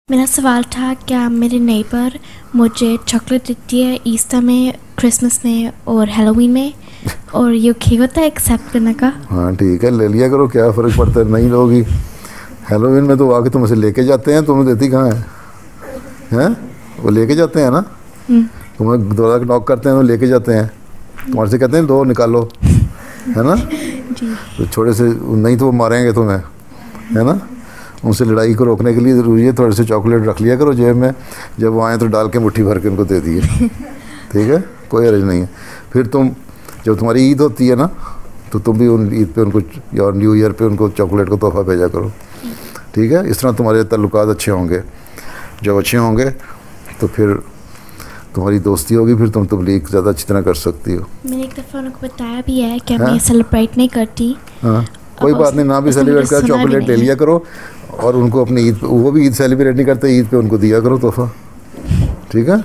मेरा सवाल था, क्या मेरे नेबर मुझे चॉकलेट देती है ईस्टर में, क्रिसमस में और हैलोवीन में, और ये ओके होता है एक्सेप्ट करने का? हाँ ठीक है, ले लिया करो, क्या फ़र्क पड़ता है। नहीं लोगी हैलोवीन में तो आके तुमसे लेके जाते हैं, तुम्हें देती कहाँ है? हैं वो लेके जाते हैं ना, तुम्हें दरवाज़ा नॉक करते हैं तो लेके जाते हैं, तुम्हारे से कहते हैं दो निकालो, है ना जी। तो छोटे से नहीं तो वो मारेंगे तुम्हें, है ना। उनसे लड़ाई को रोकने के लिए ज़रूरी है थोड़े से चॉकलेट रख लिया करो जेब में, जब वो आएँ तो डाल के मुट्ठी भर के उनको दे दिए, ठीक है, कोई हर्ज नहीं है। फिर तुम जब तुम्हारी ईद होती है ना, तो तुम भी उन ईद पे उनको या न्यू ईयर पे उनको चॉकलेट को तोहफ़ा भेजा करो, ठीक है। इस तरह तुम्हारे ताल्लुकात अच्छे होंगे, जब अच्छे होंगे तो फिर तुम्हारी दोस्ती होगी, फिर तुम तबलीग ज़्यादा अच्छी तरह कर सकती हो। मैंने एक दफ़ा उनको बताया भी है कि मैं सेलिब्रेट नहीं करती। हाँ कोई बात नहीं, ना भी सेलिब्रेट कर, चॉकलेट ले लिया करो और उनको अपनी ईद, वो भी ईद सेलिब्रेट नहीं करते, ईद पे उनको दिया करो तोहफ़ा, ठीक है।